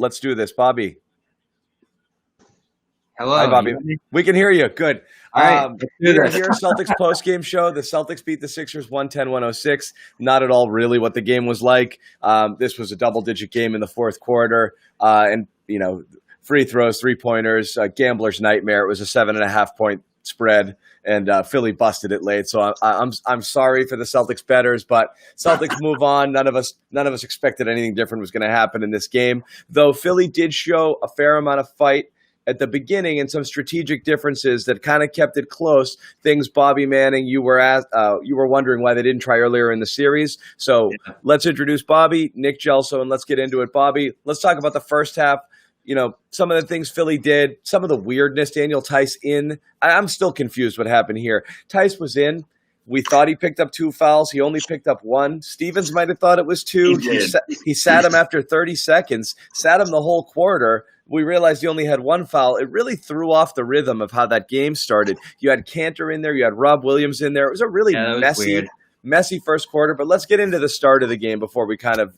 Let's do this, Bobby. Hello. Hi, Bobby. We can hear you. Good. All right. We're here, Celtics postgame show. The Celtics beat the Sixers 110-106. Not at all really what the game was like. This was a double-digit game in the fourth quarter. And, free throws, three-pointers, gambler's nightmare. It was a 7.5-point spread, and Philly busted it late. So I'm sorry for the Celtics bettors, but Celtics move on. None of us expected anything different was going to happen in this game, though Philly did show a fair amount of fight at the beginning and some strategic differences that kind of kept it close. Things, Bobby Manning, you were wondering why they didn't try earlier in the series. So Let's introduce Bobby, Nick Gelso, and let's get into it. Bobby, let's talk about the first half. Some of the things Philly did, some of the weirdness. Daniel Tice in. I'm still confused what happened here. Tice was in. We thought he picked up 2 fouls. He only picked up 1. Stevens might have thought it was 2. He sat him after 30 seconds, sat him the whole quarter. We realized he only had 1 foul. It really threw off the rhythm of how that game started. You had Cantor in there. You had Rob Williams in there. It was a really messy first quarter. But let's get into the start of the game before we kind of,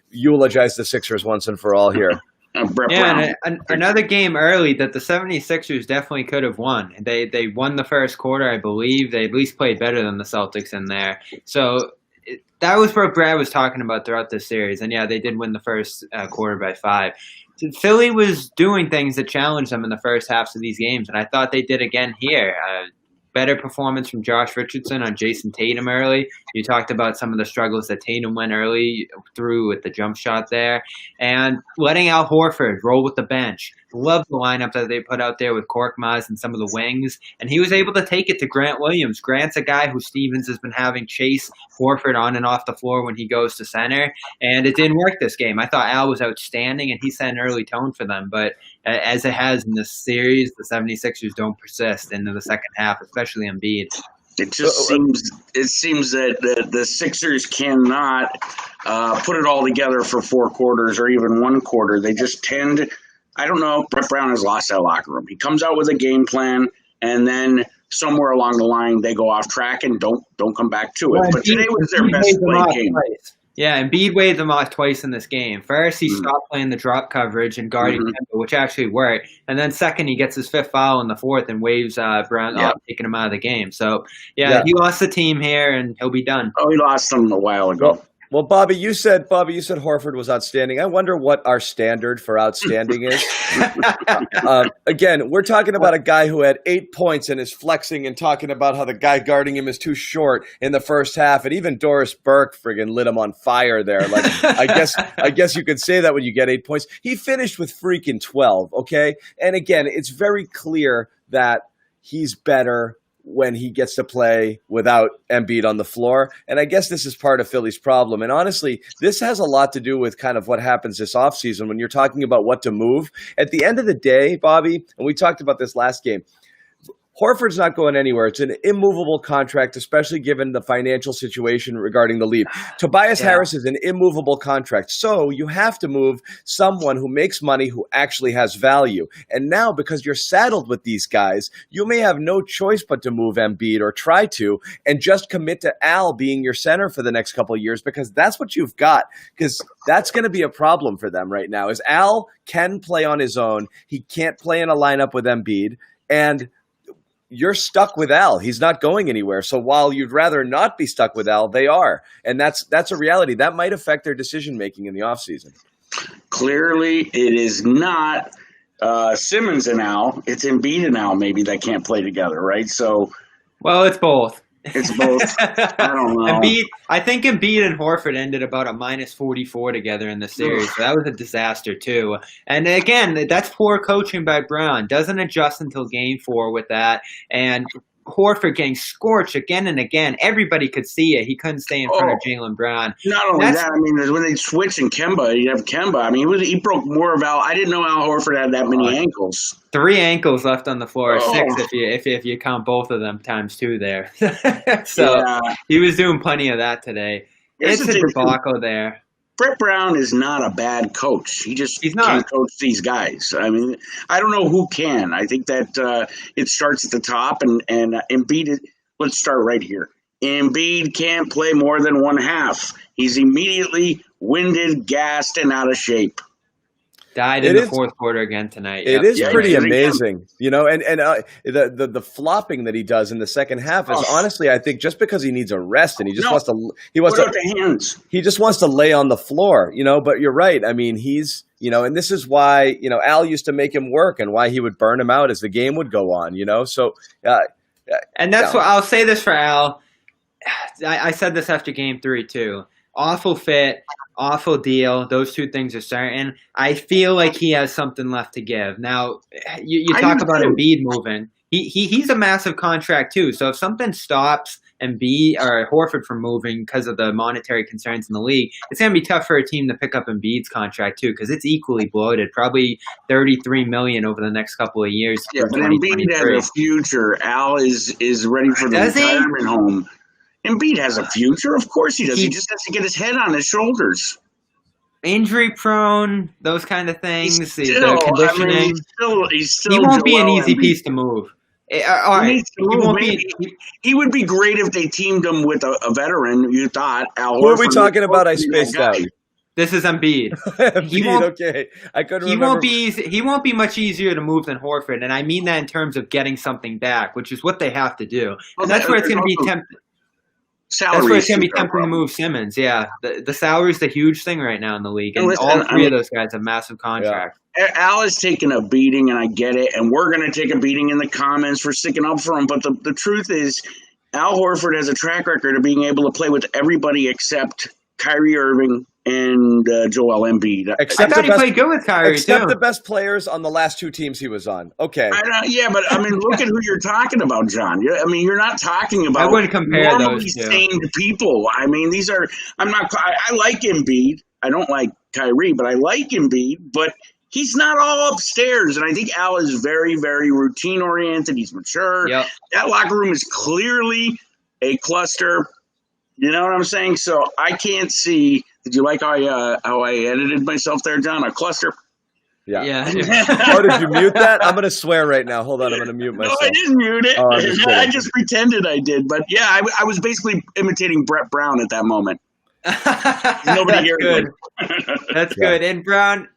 eulogize the Sixers once and for all here. Another game early that the 76ers definitely could have won. They won the first quarter, I believe. They at least played better than the Celtics in there. So that was what Brad was talking about throughout this series. And, they did win the first quarter by 5. Philly was doing things that challenged them in the first halves of these games, and I thought they did again here. Better performance from Josh Richardson on Jason Tatum early. You talked about some of the struggles that Tatum went early through with the jump shot there. And letting Al Horford roll with the bench. Love the lineup that they put out there with Korkmaz and some of the wings. And he was able to take it to Grant Williams. Grant's a guy who Stevens has been having chase Horford on and off the floor when he goes to center. And it didn't work this game. I thought Al was outstanding, and he set an early tone for them. But as it has in this series, the 76ers don't persist into the second half, especially Embiid. It just seems that the Sixers cannot put it all together for 4 quarters or even 1 quarter. They just tend – I don't know. Brett Brown has lost that locker room. He comes out with a game plan, and then somewhere along the line they go off track and don't come back to it. But today was their best played game. Yeah, Embiid waved them off twice in this game. First, he stopped playing the drop coverage and guarding Kemba, which actually worked. And then second, he gets his 5th foul in the 4th and waves Brown off, taking him out of the game. So, he lost the team here, and he'll be done. Oh, he lost them a while ago. Well, Bobby, you said Horford was outstanding. I wonder what our standard for outstanding is. Again, we're talking about a guy who had 8 points and is flexing and talking about how the guy guarding him is too short in the first half, and even Doris Burke friggin' lit him on fire there. Like, I guess you could say that when you get 8 points. He finished with freaking 12. Okay, and again, it's very clear that he's better when he gets to play without Embiid on the floor. And I guess this is part of Philly's problem. And honestly, this has a lot to do with kind of what happens this offseason when you're talking about what to move. At the end of the day, Bobby, and we talked about this last game, Horford's not going anywhere. It's an immovable contract, especially given the financial situation regarding the league. Tobias Harris is an immovable contract. So you have to move someone who makes money, who actually has value. And now, because you're saddled with these guys, you may have no choice but to move Embiid or try to, and just commit to Al being your center for the next couple of years, because that's what you've got. Because that's going to be a problem for them right now, is Al can play on his own. He can't play in a lineup with Embiid. And you're stuck with Al. He's not going anywhere. So while you'd rather not be stuck with Al, they are. And that's a reality. That might affect their decision-making in the offseason. Clearly, it is not Simmons and Al. It's Embiid and Al maybe that can't play together, right? So, well, it's both. It's both. I don't know. I think Embiid and Horford ended about a -44 together in the series. So that was a disaster too. And again, that's poor coaching by Brown. Doesn't adjust until game 4 with that. And Horford getting scorched again and again. Everybody could see it. He couldn't stay in front of Jaylen Brown. Not only that, I mean, when they switch in Kemba, you have Kemba. I mean, he broke more of Al. I didn't know Al Horford had that many ankles. 3 ankles left on the floor, 6 if you count both of them times 2 there. So he was doing plenty of that today. It's a debacle there. Brett Brown is not a bad coach. He's can't coach these guys. I mean, I don't know who can. I think that it starts at the top, and Embiid. Let's start right here. Embiid can't play more than one half. He's immediately winded, gassed, and out of shape. Died in the fourth quarter again tonight. It is pretty amazing, and the flopping that he does in the second half is honestly, I think, just because he needs a rest and he just wants to lay on the floor, But you're right. I mean, he's and this is why Al used to make him work and why he would burn him out as the game would go on, So, and that's what I'll say this for Al. I said this after Game 3 too. Awful fit. Awful deal. Those two things are certain. I feel like he has something left to give. Now, you talk about Embiid moving. He's a massive contract too. So if something stops Embiid or Horford from moving because of the monetary concerns in the league, it's going to be tough for a team to pick up Embiid's contract too because it's equally bloated. Probably $33 million over the next couple of years. Yeah, but Embiid has a future. Al is ready for the retirement home. Embiid has a future. Of course he does. He just has to get his head on his shoulders. Injury prone, those kind of things. The conditioning. He's still he won't be an easy piece to move. He would be great if they teamed him with a veteran. You thought Al. Who are we talking about? I spaced out. This is Embiid. Okay, I couldn't remember. He won't be much easier to move than Horford, and I mean that in terms of getting something back, which is what they have to do. And that's where it's going to be tempting. That's where it's going to be tempting to move Simmons. Yeah, the salary's the huge thing right now in the league, and all three of those guys have massive contracts. Yeah. Al is taking a beating, and I get it, and we're going to take a beating in the comments for sticking up for him. But the truth is, Al Horford has a track record of being able to play with everybody except Kyrie Irving and Joel Embiid. I thought he played good with Kyrie, except the best players on the last two teams he was on. Okay. But I mean, look at who you're talking about, John. I mean, you're not talking about I wouldn't compare those two. Sane people. I mean, I like Embiid. I don't like Kyrie, but I like Embiid. But he's not all upstairs, and I think Al is very, very routine-oriented. He's mature. Yep. That locker room is clearly a cluster. You know what I'm saying? So I can't see. Did you like how I edited myself there, John? A cluster. Yeah. Oh, did you mute that? I'm going to swear right now. Hold on. I'm going to mute myself. No, I didn't mute it. I just pretended I did. But, yeah, I was basically imitating Brett Brown at that moment. Nobody heard good. That's good. And, Brown,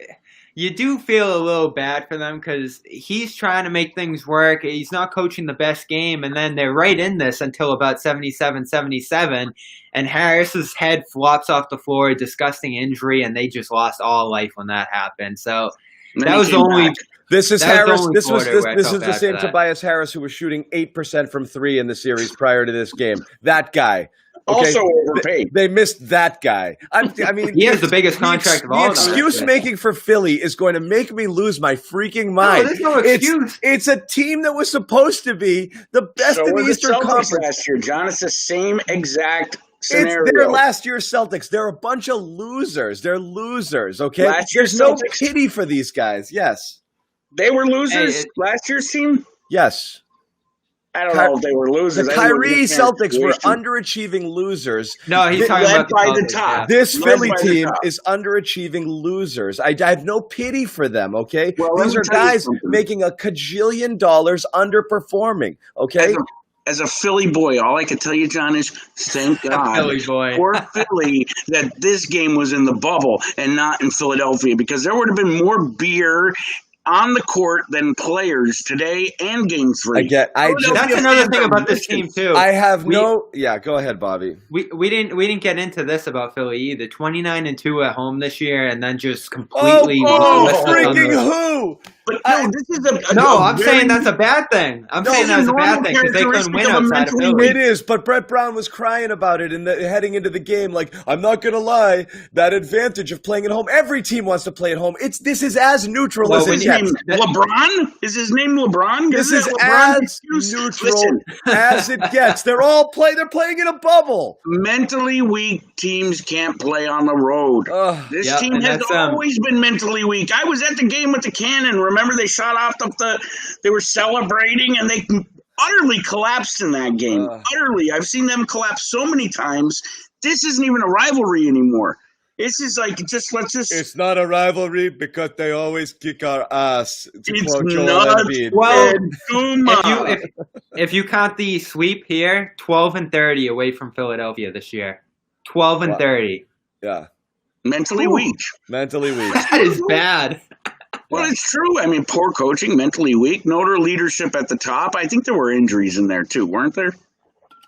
you do feel a little bad for them because he's trying to make things work. He's not coaching the best game, and then they're right in this until about 77-77, and Harris's head flops off the floor, disgusting injury, and they just lost all life when that happened. So that was the only. This is Harris. This is the same Tobias Harris who was shooting 8% from three in the series prior to this game. That guy. Okay. Also overpaid. They missed that guy. I mean, he has the biggest contract of all. The excuse making for Philly is going to make me lose my freaking mind. No, there's no excuse. It's a team that was supposed to be the best in the Eastern Conference last year, John. It's the same exact scenario. It's their last year Celtics. They're a bunch of losers. They're losers. Okay, there's no pity for these guys. Yes, they were losers. Last year's team. Yes. I don't know if they were losers. The Kyrie Celtics were underachieving losers. No, he's talking about the top. This Philly team is underachieving losers. I have no pity for them, okay? Well, these are guys making a cajillion dollars underperforming, okay? As a Philly boy, all I can tell you, John, is thank God for Philly that this game was in the bubble and not in Philadelphia, because there would have been more beer on the court than players today and Game 3. That's another thing about this team too. I have go ahead, Bobby. We didn't get into this about Philly either. 29-2 at home this year, and then just completely. Who? But I'm saying that's a bad thing. I'm saying that's a bad thing because they couldn't win outside of Philly. It is, but Brett Brown was crying about it heading into the game. Like, I'm not gonna lie, that advantage of playing at home. Every team wants to play at home. This is as neutral as it gets. LeBron? Is his name LeBron? This is as neutral as it gets. They're playing in a bubble. Mentally weak teams can't play on the road. This team has always been mentally weak. I was at the game with the Cannon. Remember, they shot off they were celebrating, and they utterly collapsed in that game. Utterly. I've seen them collapse so many times. This isn't even a rivalry anymore. This is like It's not a rivalry because they always kick our ass. If you count the sweep here, 12-30 away from Philadelphia this year. 12-30. Yeah. Mentally weak. Mentally weak. That is bad. Well, it's true. I mean, poor coaching, mentally weak, no leadership at the top. I think there were injuries in there too, weren't there?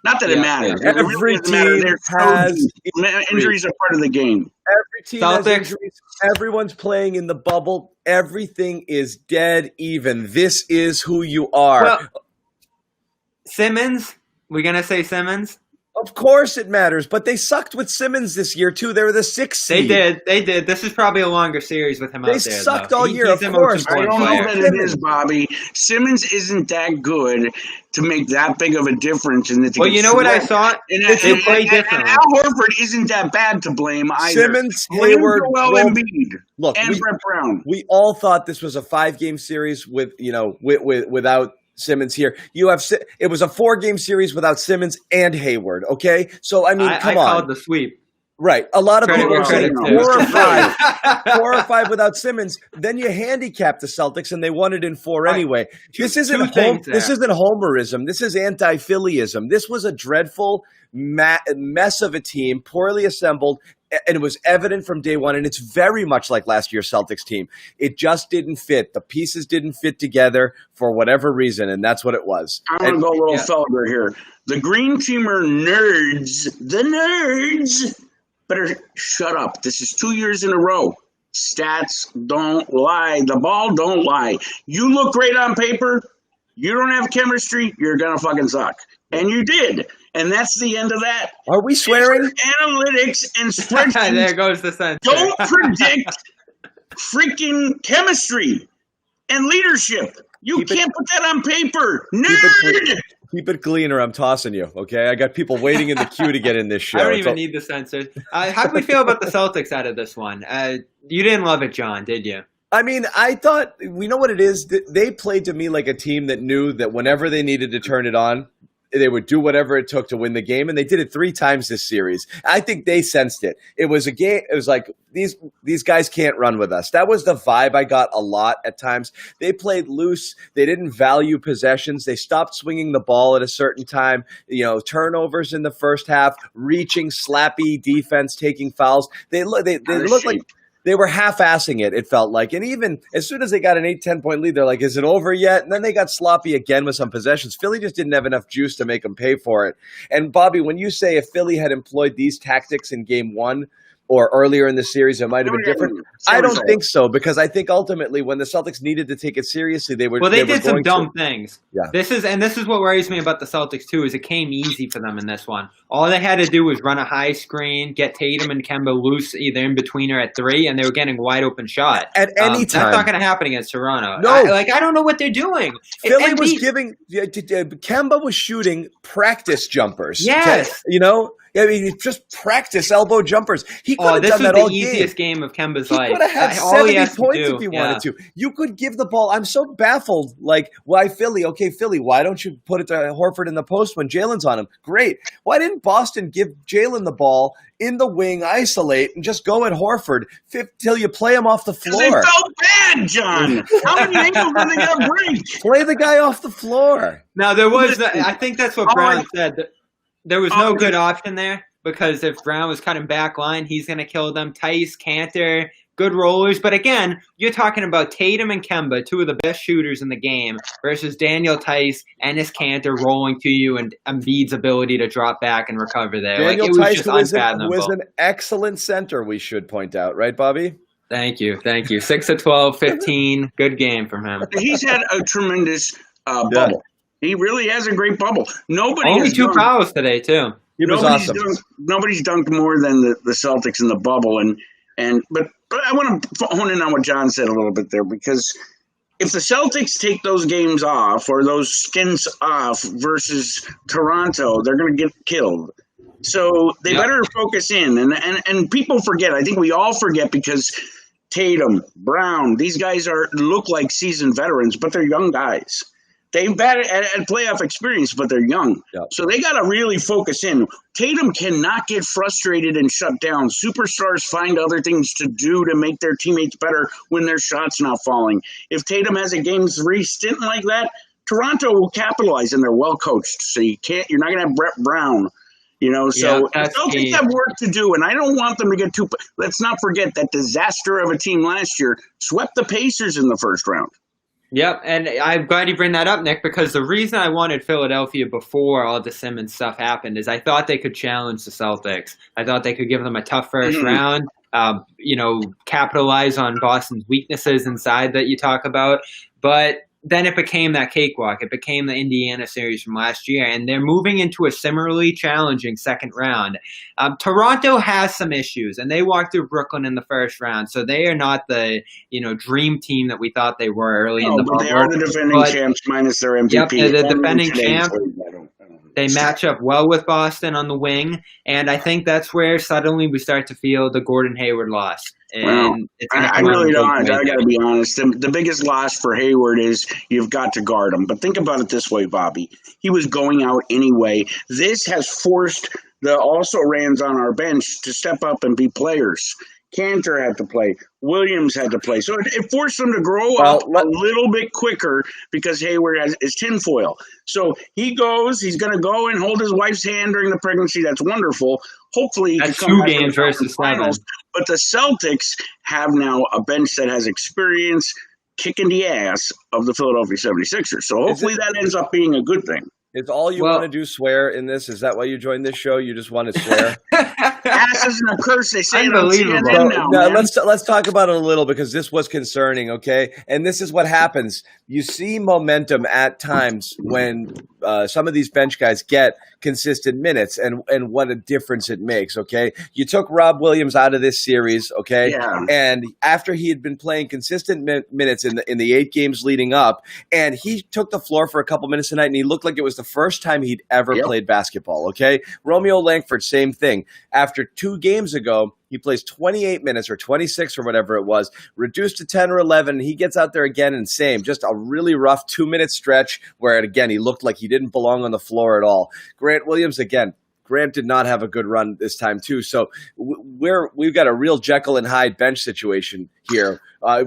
Not that it matters. Yeah. It really doesn't matter. Injuries are part of the game. Every team has injuries. Everyone's playing in the bubble. Everything is dead even. This is who you are. Well, Simmons? We're going to say Simmons? Of course it matters, but they sucked with Simmons this year, too. They were the 6th seed. They did. This is probably a longer series with him out there. They sucked all year, of course. I don't know that it is, Bobby. Simmons isn't that good to make that big of a difference. Well, you know what I saw? They play differently. Al Horford isn't that bad to blame either. Simmons, Hayward, Embiid, and Brett Brown. We all thought this was a 5-game series without Simmons here. It was a 4-game series without Simmons and Hayward. Okay, so I mean, come on. I called the sweep. Right, a lot of people are saying 4 or 5 without Simmons. Then you handicap the Celtics, and they won it in 4 anyway. This isn't homerism. This is anti-Phillyism. This was a dreadful mess of a team, poorly assembled. And it was evident from day one, and it's very much like last year's Celtics team. It just didn't fit. The pieces didn't fit together for whatever reason, and that's what it was. I'm going to go a little Felder here. The Green Teamer nerds, better shut up. This is 2 years in a row. Stats don't lie. The ball don't lie. You look great on paper. You don't have chemistry. You're going to fucking suck. And you did. And that's the end of that. Are we swearing? Analytics and spreadsheets there goes the sense. don't predict freaking chemistry and leadership. You can't put that on paper. Nerd! Keep it clean or I'm tossing you, okay? I got people waiting in the queue to get in this show. I don't even need the censors. How do we feel about the Celtics out of this one? You didn't love it, John, did you? I mean, I thought, we know what it is. They played to me like a team that knew that whenever they needed to turn it on, they would do whatever it took to win the game, and they did it 3 times this series. I think they sensed it. It was a game. It was like, these guys can't run with us. That was the vibe I got a lot at times. They played loose. They didn't value possessions. They stopped swinging the ball at a certain time. Turnovers in the first half, reaching, slappy defense, taking fouls. They looked like they were half-assing it, it felt like. And even as soon as they got an 8-10 point lead, they're like, is it over yet? And then they got sloppy again with some possessions. Philly just didn't have enough juice to make them pay for it. And, Bobby, when you say if Philly had employed these tactics in Game 1 or earlier in the series, it might have been different. I don't think so, because I think ultimately when the Celtics needed to take it seriously, they were. Well, they did some dumb things. Yeah. This is what worries me about the Celtics too. Is it came easy for them in this one. All they had to do was run a high screen, get Tatum and Kemba loose either in between or at 3, and they were getting a wide open shot at any time. That's not going to happen against Toronto. No, I don't know what they're doing. Philly was giving Kemba was shooting practice jumpers. Yes, I mean, just practice elbow jumpers. He could have done that all game. This was the easiest game of Kemba's life. He could have had 70 points if he wanted to. You could give the ball. I'm so baffled. Like, why Philly? Okay, Philly, why don't you put it to Horford in the post when Jalen's on him? Great. Why didn't Boston give Jalen the ball in the wing, isolate, and just go at Horford till you play him off the floor? They felt bad, John. How many angles are they going to break? Play the guy off the floor. Now, I think that's what Brown said. There was no good option there because if Brown was cutting back line, he's going to kill them. Tice, Cantor, good rollers. But again, you're talking about Tatum and Kemba, 2 of the best shooters in the game, versus Daniel Tice and his Cantor rolling to you and Embiid's ability to drop back and recover there. Daniel Tice, who is an excellent center, we should point out. Right, Bobby? Thank you. 6 of 12, 15. Good game from him. He's had a tremendous bubble. He really has a great bubble. Only 2 fouls today, too. He was awesome. Nobody's dunked more than the Celtics in the bubble. But I want to hone in on what John said a little bit there, because if the Celtics take those games off or those skins off versus Toronto, they're going to get killed. So they better focus in. And people forget. I think we all forget because Tatum, Brown, these guys look like seasoned veterans, but they're young guys. They've had playoff experience, but they're young. Yep. So they got to really focus in. Tatum cannot get frustrated and shut down. Superstars find other things to do to make their teammates better when their shot's not falling. If Tatum has a Game 3 stint like that, Toronto will capitalize, and they're well coached. So you're not going to have Brett Brown So Yeah, the Celtics have work to do, and I don't want them to get too. Let's not forget that disaster of a team last year swept the Pacers in the first round. Yep, and I'm glad you bring that up, Nick, because the reason I wanted Philadelphia before all the Simmons stuff happened is I thought they could challenge the Celtics. I thought they could give them a tough first round, capitalize on Boston's weaknesses inside that you talk about. But then it became that cakewalk. It became the Indiana series from last year, and they're moving into a similarly challenging second round. Toronto has some issues, and they walked through Brooklyn in the first round, so they are not the dream team that we thought they were early in the bubble. They are the defending champs minus their MVP. Yep, they're the defending champ. They match up well with Boston on the wing, and I think that's where suddenly we start to feel the Gordon Hayward loss. And I really don't. I got to be honest. The biggest loss for Hayward is you've got to guard him. But think about it this way, Bobby. He was going out anyway. This has forced the also-rans on our bench to step up and be players. Cantor had to play. Williams had to play. So it forced them to grow up a little bit quicker because Hayward is tinfoil. So he's going to go and hold his wife's hand during the pregnancy. That's wonderful. Hopefully he that's can come 2 games versus 7. But the Celtics have now a bench that has experience kicking the ass of the Philadelphia 76ers. So hopefully that ends up being a good thing. Is all you want to do swear in this? Is that why you joined this show? You just want to swear? Ass isn't a curse. They say unbelievable. it on CNN now. Let's talk about it a little because this was concerning. Okay, and this is what happens. You see momentum at times when some of these bench guys get consistent minutes, and what a difference it makes. Okay, you took Rob Williams out of this series. Okay, and after he had been playing consistent minutes in the 8 games leading up, and he took the floor for a couple minutes tonight, and he looked like it was the first time he'd ever played basketball. Okay, Romeo Langford, same thing. After 2 games ago, he plays 28 minutes or 26 or whatever it was, reduced to 10 or 11. And he gets out there again and same, just a really rough 2-minute stretch where, again, he looked like he didn't belong on the floor at all. Grant Williams, again, Grant did not have a good run this time too. So we've got a real Jekyll and Hyde bench situation here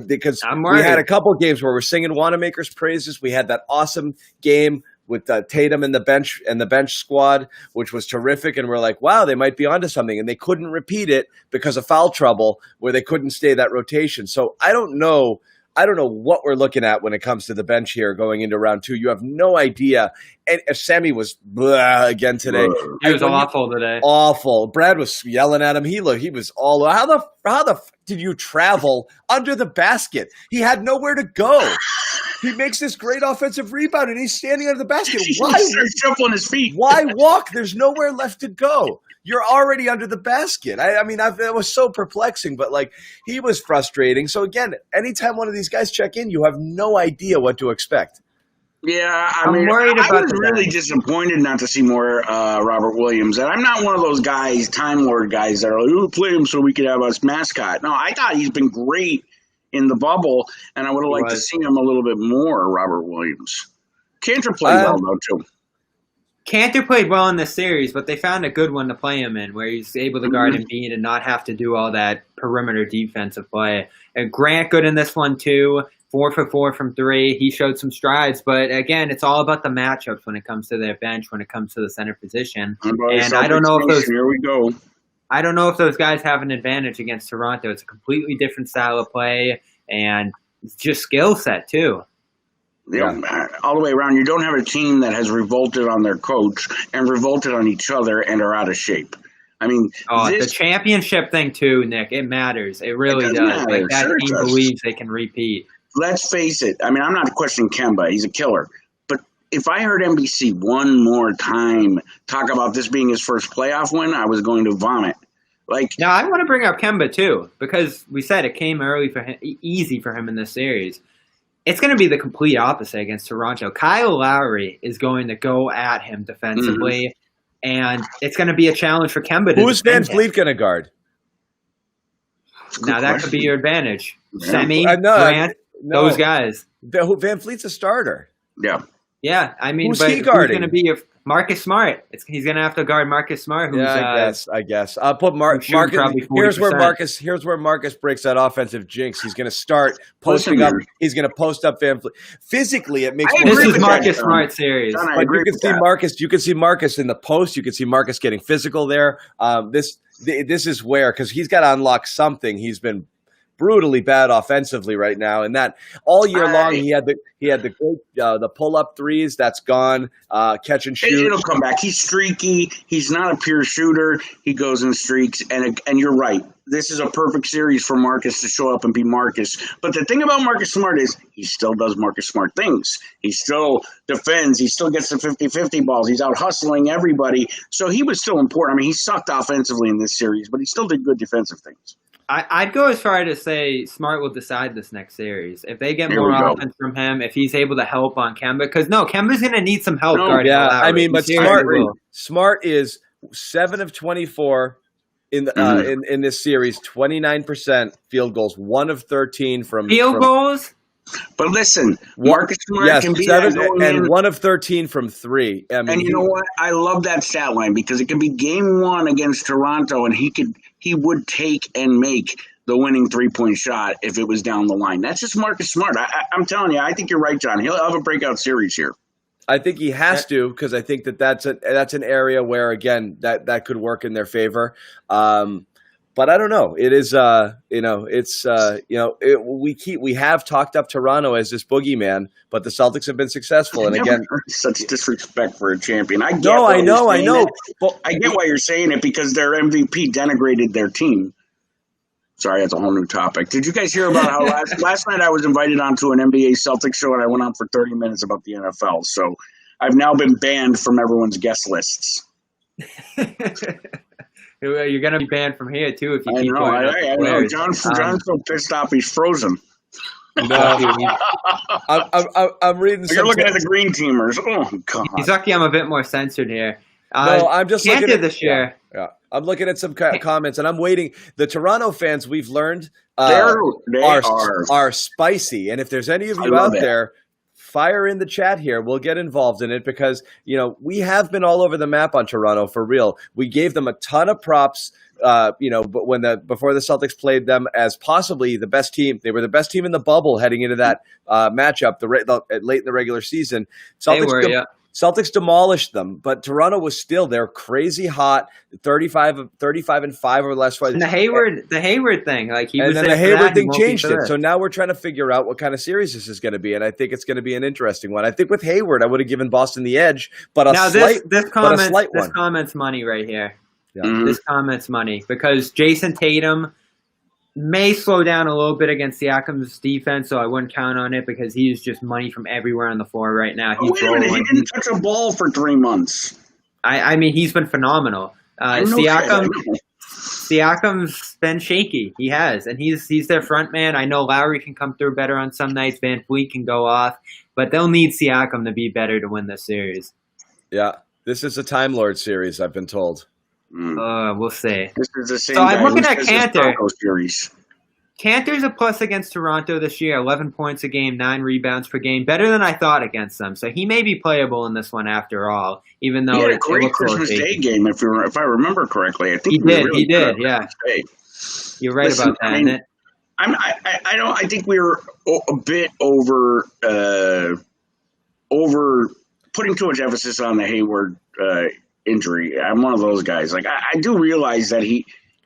because we had a couple games where we're singing Wanamaker's praises. We had that awesome game with Tatum and the bench squad, which was terrific. And we're like, wow, they might be onto something. And they couldn't repeat it because of foul trouble where they couldn't stay that rotation. So I don't know what we're looking at when it comes to the bench here going into round 2. You have no idea. And Sammy was again today. He was awful today. Awful. Brad was yelling at him. He was all, how the did you travel under the basket? He had nowhere to go. He makes this great offensive rebound, and he's standing under the basket. Why? He starts shuffling his feet. Why walk? There's nowhere left to go. You're already under the basket. It was so perplexing, but he was frustrating. So again, anytime one of these guys check in, you have no idea what to expect. Yeah, I was really disappointed not to see more Robert Williams. And I'm not one of those guys, Time Lord guys, that are like, "Ooh, play him so we could have us mascot." No, I thought he's been great in the bubble, and I would have liked to see him a little bit more, Robert Williams. Cantor played well, though, too. Cantor played well in this series, but they found a good one to play him in, where he's able to guard Embiid and not have to do all that perimeter defensive play. And Grant good in this one, too. 4 for 4 from 3. He showed some strides, but again, it's all about the matchups when it comes to their bench, when it comes to the center position. And I don't know if those. Here we go. I don't know if those guys have an advantage against Toronto. It's a completely different style of play, and it's just skill set too. All the way around. You don't have a team that has revolted on their coach and revolted on each other and are out of shape. The championship thing too, Nick. It matters. It really does. That team believes they can repeat. Let's face it. I'm not questioning Kemba. He's a killer. But if I heard NBC one more time talk about this being his first playoff win, I was going to vomit. Now, I want to bring up Kemba, too, because we said it came early for him, easy for him in this series. It's going to be the complete opposite against Toronto. Kyle Lowry is going to go at him defensively, and it's going to be a challenge for Kemba to Who's Van Fleet going to guard? Now, that could be your advantage. Semi, Grant, those guys. Van Fleet's a starter. Yeah. Yeah, I mean, Who's but he who's guarding? going to be Marcus Smart? He's going to have to guard Marcus Smart, who's I guess. I'll put who's shooting Marcus. probably 40%. Here's where Marcus breaks that offensive jinx. He's going to start posting Listen, up. man. He's going to post up Van Fleet. Physically, it makes I more This agree is with sense. Marcus that, Smart series. John, I But agree you can with see that. Marcus. You can see Marcus in the post. You can see Marcus getting physical there. This is where, because he's got to unlock something. He's been brutally bad offensively right now, and that all year long he had the great the pull up threes. That's gone. Catch and shoot. It'll come back. He's streaky. He's not a pure shooter. He goes in streaks, and you're right. This is a perfect series for Marcus to show up and be Marcus. But the thing about Marcus Smart is he still does Marcus Smart things. He still defends. He still gets the 50-50 balls. He's out hustling everybody. So he was still important. I mean, he sucked offensively in this series, but he still did good defensive things. I'd go as far to say Smart will decide this next series. If they get Here more we go. offense from him, if he's able to help on Kemba, because Kemba's going to need some help guarding Yeah, Lowry. I mean, but He seriously will. Smart is 7 of 24 in the in this series, 29% field goals, 1 of 13 from Field goals? But listen, Marcus Smart Yes, can be 7 that going and in. 1 of 13 from 3. I mean, And you know what? I love that stat line because it can be game one against Toronto, and he would take and make the winning 3-point shot if it was down the line. That's just Marcus Smart. I'm telling you, I think you're right, John. He'll have a breakout series here. I think he has to, because I think that's an area where, again, that could work in their favor. But I don't know. It is, we have talked up Toronto as this boogeyman, but the Celtics have been successful. And again, such disrespect for a champion. I know. But I get why you're saying it because their MVP denigrated their team. Sorry, that's a whole new topic. Did you guys hear about how last night I was invited onto an NBA Celtics show and I went on for 30 minutes about the NFL? So I've now been banned from everyone's guest lists. You're going to be banned from here, too, if you I keep know. going. I know. John's so pissed off he's frozen. No, I'm reading. You're looking at the green teamers. Oh God! He's lucky I'm a bit more censored here. No, I'm just looking Cantor at this year. Yeah, I'm looking at some comments, and I'm waiting. The Toronto fans, we've learned, They are spicy. And if there's any of you out there, fire in the chat here. We'll get involved in it because we have been all over the map on Toronto for real. We gave them a ton of props. But before the Celtics played them as possibly the best team, they were the best team in the bubble heading into that matchup late in the regular season. Celtics demolished them, but Toronto was still they're crazy hot. 35 and 5 over the last 5. And the Hayward thing, the Hayward thing changed it. So now we're trying to figure out what kind of series this is going to be, and I think it's going to be an interesting one. I think with Hayward, I would have given Boston the edge, but this comment's money right here. Yeah. Mm-hmm. This comment's money because Jason Tatum may slow down a little bit against Siakam's defense, so I wouldn't count on it because he's just money from everywhere on the floor right now. Wait a minute, he didn't touch a ball for 3 months. I mean, he's been phenomenal. Siakam's been shaky. He has, and he's their front man. I know Lowry can come through better on some nights. Van Fleet can go off, but they'll need Siakam to be better to win this series. Yeah, this is a Time Lord series, I've been told. We'll see. This is the same. So I'm looking at Cantor. Series. Cantor's a plus against Toronto this year. 11 points a game, 9 rebounds per game, better than I thought against them. So he may be playable in this one after all, even though he had a it great looks Christmas Day game. If I remember correctly, I think he did. Yeah, you're right about that. I mean, I think we were a bit over putting too much emphasis on the Hayward injury. I'm one of those guys. Like I do realize that he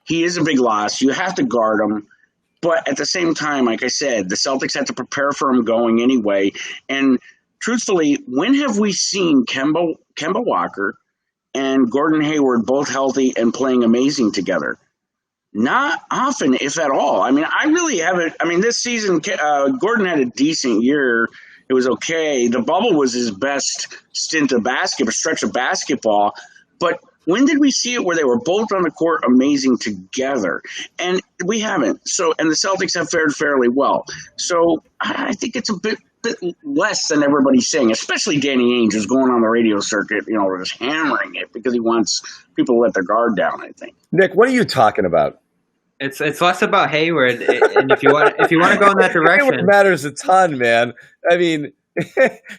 is a big loss. You have to guard him, but at the same time, like I said, the Celtics had to prepare for him going anyway. And truthfully, when have we seen Kemba Walker and Gordon Hayward both healthy and playing amazing together? Not often, if at all. I mean, I really haven't. I mean, this season, Gordon had a decent year. It was okay. The bubble was his best stint of stretch of basketball. But when did we see it where they were both on the court amazing together? And we haven't. And the Celtics have fared fairly well. So I think it's a bit less than everybody's saying, especially Danny Ainge is going on the radio circuit, just hammering it because he wants people to let their guard down, I think. Nick, what are you talking about? It's less about Hayward, and if you want to go in that direction, Hayward matters a ton, man. I mean,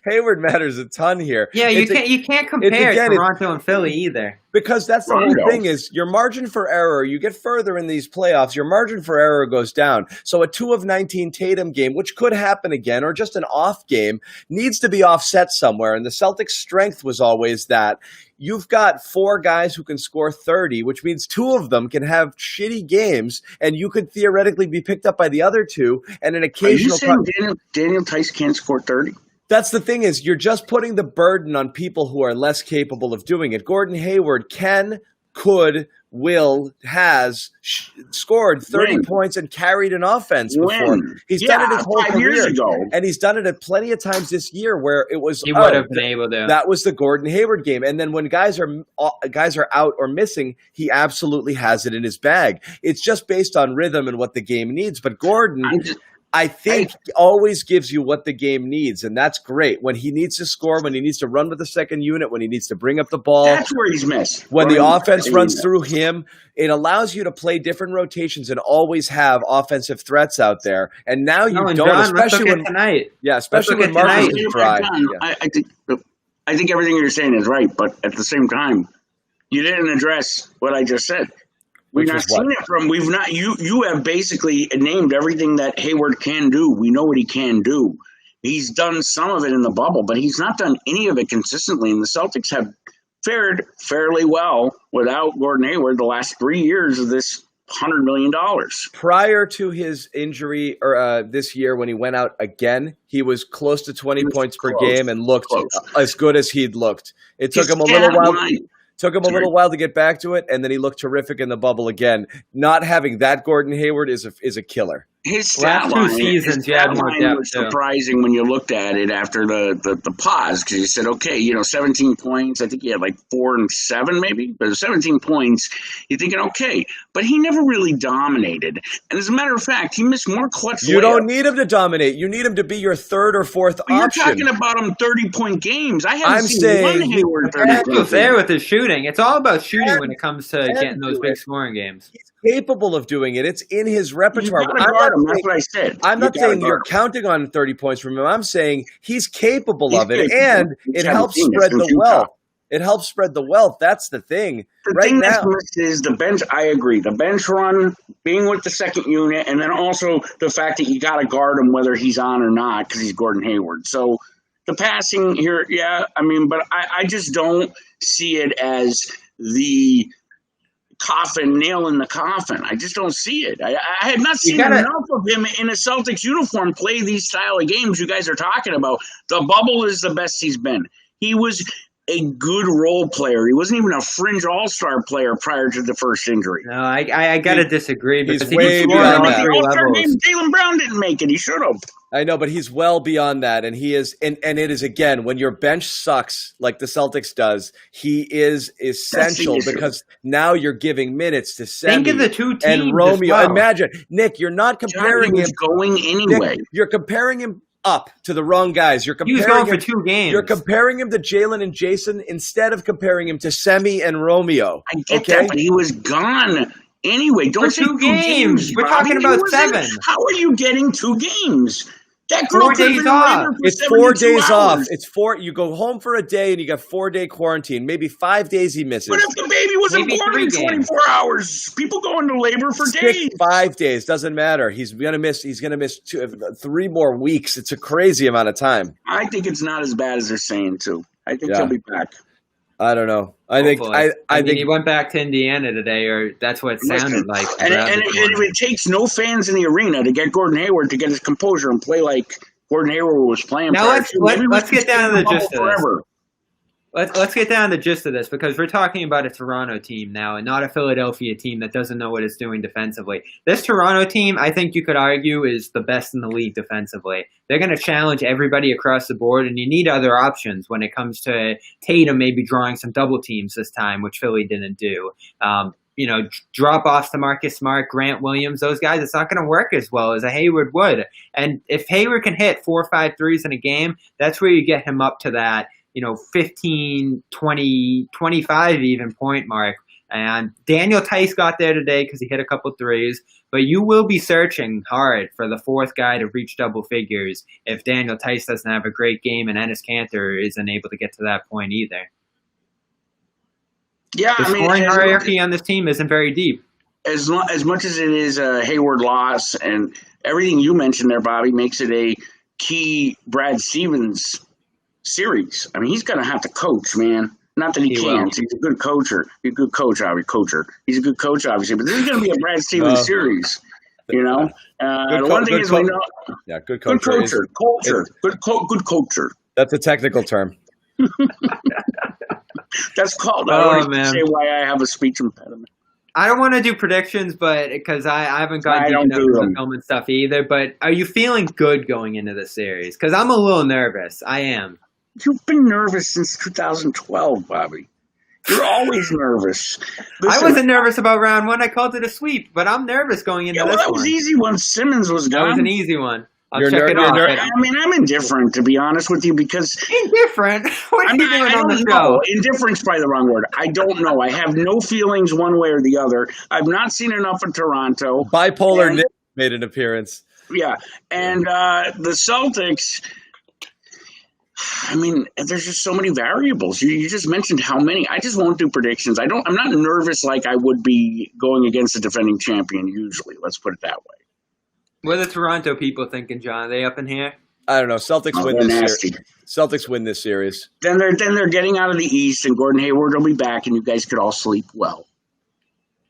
Hayward matters a ton here. Yeah, you can't compare Toronto and Philly either. Because that's the whole thing is your margin for error. You get further in these playoffs, your margin for error goes down. So a 2 of 19 Tatum game, which could happen again, or just an off game, needs to be offset somewhere. And the Celtics' strength was always that you've got 4 guys who can score 30, which means 2 of them can have shitty games, and you could theoretically be picked up by the other 2. And an occasional. Are you saying Daniel Tice can't score 30? That's the thing is you're just putting the burden on people who are less capable of doing it. Gordon Hayward has scored 30 points and carried an offense before. He's done it his whole 5 years career. ago. And he's done it plenty of times this year where it was he would have been able to. That was the Gordon Hayward game. And then when guys are out or missing, he absolutely has it in his bag. It's just based on rhythm and what the game needs. But Gordon, I think always gives you what the game needs, and that's great. When he needs to score, when he needs to run with the second unit, when he needs to bring up the ball. That's where he's missed. When the offense runs through him, it allows you to play different rotations and always have offensive threats out there. And now you don't, John, especially when tonight. Yeah, especially when Marcus is dry. I think everything you're saying is right, but at the same time, you didn't address what I just said. We've not seen it from. We've not. You have basically named everything that Hayward can do. We know what he can do. He's done some of it in the bubble, but he's not done any of it consistently. And the Celtics have fared fairly well without Gordon Hayward the last 3 years of this $100 million. Prior to his injury or this year when he went out again, he was close to 20 points per game and looked as good as he'd looked. It took him a little while. Took him a little while to get back to it, and then he looked terrific in the bubble again. Not having that Gordon Hayward is a killer. His stat line was surprising when you looked at it after the pause, because you said, okay, 17 points. I think he had like 4 and 7 maybe, but 17 points. You're thinking, okay, but he never really dominated. And as a matter of fact, he missed more clutch. You don't need him to dominate. You need him to be your third or fourth option. You're talking about him 30-point games. I haven't seen one Hayward 30-point there with his shooting. It's all about shooting when it comes to getting those big scoring games. He's capable of doing it. It's in his repertoire. That's what I said. I'm not saying you're counting on 30 points from him. I'm saying he's capable of it, and it helps spread the wealth. It helps spread the wealth. That's the thing. The thing that's missed is the bench. I agree. The bench run, being with the second unit, and then also the fact that you got to guard him whether he's on or not because he's Gordon Hayward. So the passing here, but I just don't see it as the nail in the coffin. I just don't see it. I have not seen enough of him in a Celtics uniform play these style of games you guys are talking about. The bubble is the best he's been. He was a good role player. He wasn't even a fringe all-star player prior to the first injury. No, I got to disagree. He's way beyond that. All-star game, Jaylen Brown didn't make it. He should have. I know, but he's well beyond that, and he is, and it is again when your bench sucks like the Celtics does. He is essential because now you're giving minutes to Semi. Think of the two teams and Romeo. Well. Imagine, Nick, you're not comparing him going anyway. Nick, you're comparing him up to the wrong guys. You're comparing he was going for 2 games. You're comparing him to Jalen and Jason instead of comparing him to Semi and Romeo. I get that, but he was gone. Anyway, don't say 2 games. We're talking about 7. How are you getting 2 games? That 4 days off. It's 4 days off. It's 4. You go home for a day and you got 4-day quarantine. Maybe 5 days he misses. But if the baby wasn't born in 24 hours, people go into labor for days. 5 days doesn't matter. He's gonna miss 3 more weeks. It's a crazy amount of time. I think it's not as bad as they're saying too. I think he'll be back. I don't know. I think he went back to Indiana today, or that's what it sounded like. And it takes no fans in the arena to get Gordon Hayward to get his composure and play like Gordon Hayward was playing. Now let's get down to the gist of this. Let's get down to the gist of this, because we're talking about a Toronto team now and not a Philadelphia team that doesn't know what it's doing defensively. This Toronto team, I think you could argue, is the best in the league defensively. They're going to challenge everybody across the board, and you need other options when it comes to Tatum maybe drawing some double teams this time, which Philly didn't do. Drop off to Marcus Smart, Grant Williams, those guys, it's not going to work as well as a Hayward would. And if Hayward can hit 4 or 5 threes in a game, that's where you get him up to that 15, 20, 25 even point mark. And Daniel Tice got there today because he hit a couple threes. But you will be searching hard for the fourth guy to reach double figures if Daniel Tice doesn't have a great game and Enes Kanter isn't able to get to that point either. Yeah, The scoring hierarchy on this team isn't very deep. As much as it is a Hayward loss and everything you mentioned there, Bobby, makes it a key Brad Stevens series. I mean, he's going to have to coach, man. Not that he can't. He's a good coacher. He's a good coach, obviously. He's a good coach, obviously. But this is going to be a Brad Stevens series, you know. The one thing is we know. Yeah, good coach. Good culture. That's a technical term. That's called. I always say why I have a speech impediment. I don't want to do predictions, but because I haven't gotten deep enough into the film and stuff either. But are you feeling good going into the series? Because I'm a little nervous. I am. You've been nervous since 2012, Bobby. You're always nervous. Listen, I wasn't nervous about round one. I called it a sweep, but I'm nervous going into this one. That was easy when Simmons was gone. That was an easy one. I'll check it off. I mean, I'm indifferent, to be honest with you, because... Indifferent? What are you doing on the show? Indifferent's probably the wrong word. I don't know. I have no feelings one way or the other. I've not seen enough of Toronto. Bipolar Nick made an appearance. Yeah, and the Celtics... I mean, there's just so many variables. You just mentioned how many. I just won't do predictions. I'm not nervous like I would be going against a defending champion usually. Let's put it that way. What are the Toronto people thinking, John? Are they up in here? I don't know. Celtics win this series. Celtics win this series. Then they're getting out of the East, and Gordon Hayward will be back, and you guys could all sleep well.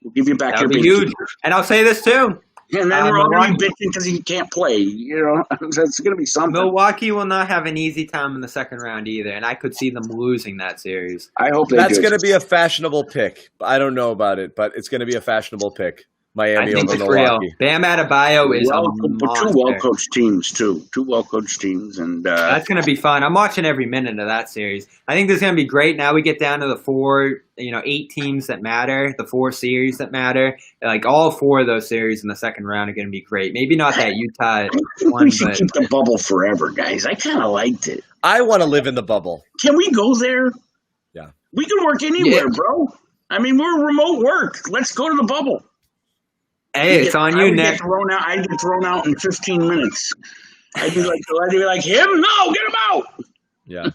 We'll give you back your big huge. And I'll say this too. And then we're all going to be bitching because he can't play. You know, it's going to be something. Milwaukee will not have an easy time in the second round either, and I could see them losing that series. I hope that's going to be a fashionable pick. I don't know about it, but it's going to be a fashionable pick. Miami over Milwaukee. Real. Bam Adebayo is a monster. Two well-coached teams, too. Two well-coached teams. And that's going to be fun. I'm watching every minute of that series. I think this is going to be great. Now we get down to the 8 teams that matter, the 4 series that matter. Like, all 4 of those series in the second round are going to be great. Maybe not that Utah one, we should keep the bubble forever, guys. I kind of liked it. I want to live in the bubble. Can we go there? Yeah. We can work anywhere, bro. I mean, we're remote work. Let's go to the bubble. Hey, it's on you, Nick. I'd get thrown out in 15 minutes. I'd be like, him? No, get him out. Yeah.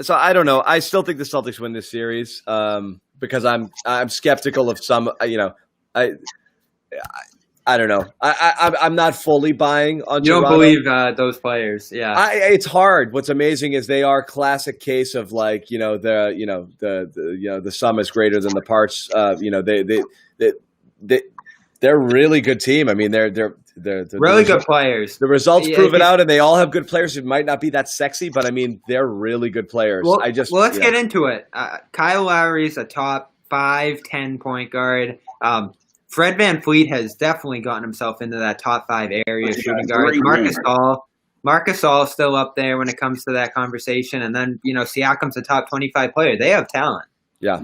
So I don't know. I still think the Celtics win this series because I'm skeptical of some. I don't know. I'm not fully buying on. You Toronto. Don't believe those players? Yeah. It's hard. What's amazing is they are classic case of like the sum is greater than the parts. They're a really good team. I mean, they're really good players. The results prove it out, and they all have good players who might not be that sexy, but I mean, they're really good players. Well, let's get into it. Kyle Lowry's a top 5-10 point guard. Fred VanVleet has definitely gotten himself into that top 5 area shooting guard. Marcus Gasol still up there when it comes to that conversation, and then Siakam's a top 25 player. They have talent. Yeah,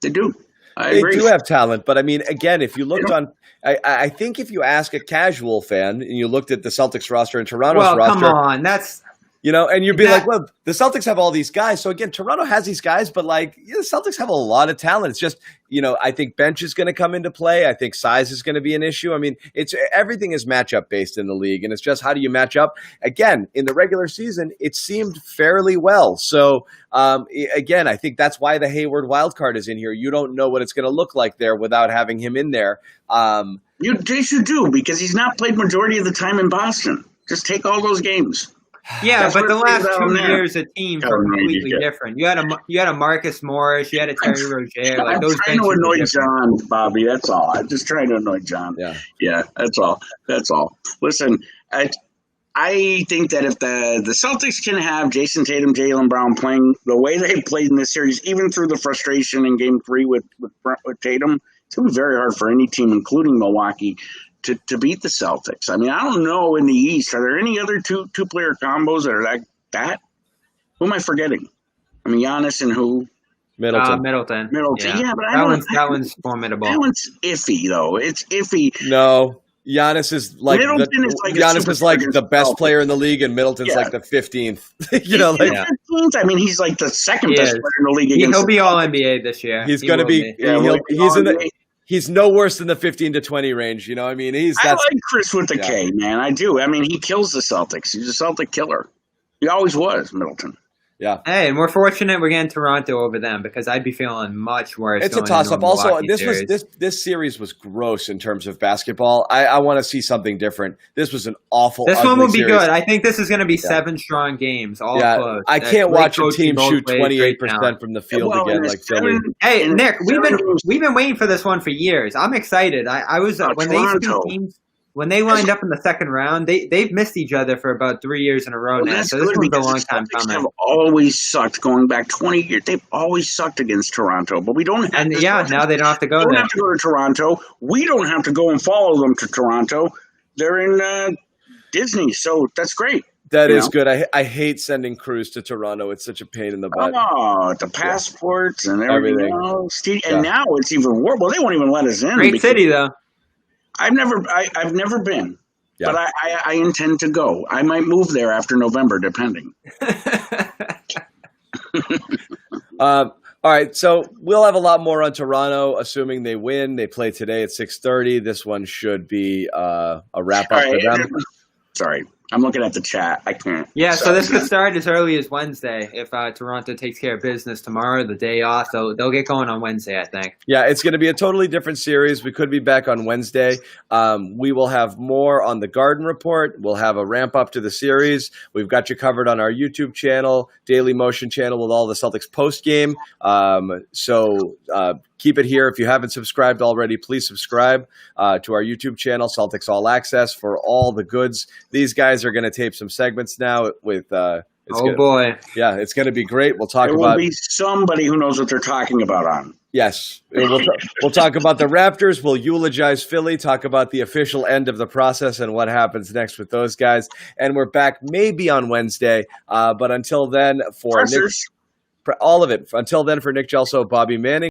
they do. They do have talent, but I mean, again, if you looked on, I think if you ask a casual fan and you looked at the Celtics roster and Toronto's roster, come on, that's and you'd be like, well, the Celtics have all these guys. So again, Toronto has these guys, but the Celtics have a lot of talent. It's just, I think bench is going to come into play. I think size is going to be an issue. I mean, everything is matchup based in the league, and it's just how do you match up? Again, in the regular season, it seemed fairly well. So again, I think that's why the Hayward wild card is in here. You don't know what it's going to look like there without having him in there. You do because he's not played majority of the time in Boston. Just take all those games. Yeah, but the last 2 years, the teams were completely different. You had a Marcus Morris, you had a Terry Rozier. I'm trying to annoy John, Bobby. That's all. I'm just trying to annoy John. Yeah. That's all. Listen, I think that if the Celtics can have Jason Tatum, Jaylen Brown playing the way they played in this series, even through the frustration in Game 3 with Tatum, it's going to be very hard for any team, including Milwaukee, to beat the Celtics. I mean, I don't know in the East. Are there any other two-player combos that are like that? Who am I forgetting? I mean, Giannis and who? Middleton. Yeah, but that one's formidable. That one's iffy, though. It's iffy. No. Giannis is like the best player in the league, and Middleton's like the 15th. 15th. I mean, he's like the second best player in the league. He'll be all NBA this year. He's going to be. he's no worse than the 15 to 20 range. You know, I mean, I like Chris with the K, man. I do. I mean, he kills the Celtics. He's a Celtic killer. He always was, Middleton. Yeah. Hey, and we're fortunate we're getting Toronto over them because I'd be feeling much worse. It's a toss-up. Also, this series was gross in terms of basketball. I want to see something different. This was an awful. This one will be series. good. I think this is going to be 7 strong games, all close. I can't watch a team shoot 28% from the field again like Philly. Hey, Nick, we've been waiting for this one for years. I'm excited. I was when they lined up in the second round, they've missed each other for about 3 years in a row now. So this one's a long time coming. Have always sucked going back 20 years. They've always sucked against Toronto, but we don't have. And now they don't have to go there. They don't have to go to Toronto. We don't have to go and follow them to Toronto. They're in Disney, so that's great. That is good. I hate sending crews to Toronto. It's such a pain in the butt. Oh, the passports and everything else. And now it's even worse. Well, they won't even let us in. Great city, though. I've never been, but I intend to go. I might move there after November, depending. All right, so we'll have a lot more on Toronto, assuming they win. They play today at 6:30. This one should be a wrap-up for them. Sorry. I'm looking at the chat. I can't. Yeah, so this could start as early as Wednesday. If Toronto takes care of business tomorrow, the day off, so they'll get going on Wednesday, I think. Yeah, it's going to be a totally different series. We could be back on Wednesday. We will have more on the Garden Report. We'll have a ramp up to the series. We've got you covered on our YouTube channel, Daily Motion channel with all the Celtics post-game. So keep it here. If you haven't subscribed already, please subscribe to our YouTube channel, Celtics All Access, for all the goods. These guys are going to tape some segments now with boy. Yeah, it's going to be great. We'll talk there about will be somebody who knows what they're talking about on. Yes. We'll talk about the Raptors. We'll eulogize Philly, talk about the official end of the process and what happens next with those guys. And we're back maybe on Wednesday. But until then, for Nick, all of it. Until then, for Nick Gelso, Bobby Manning.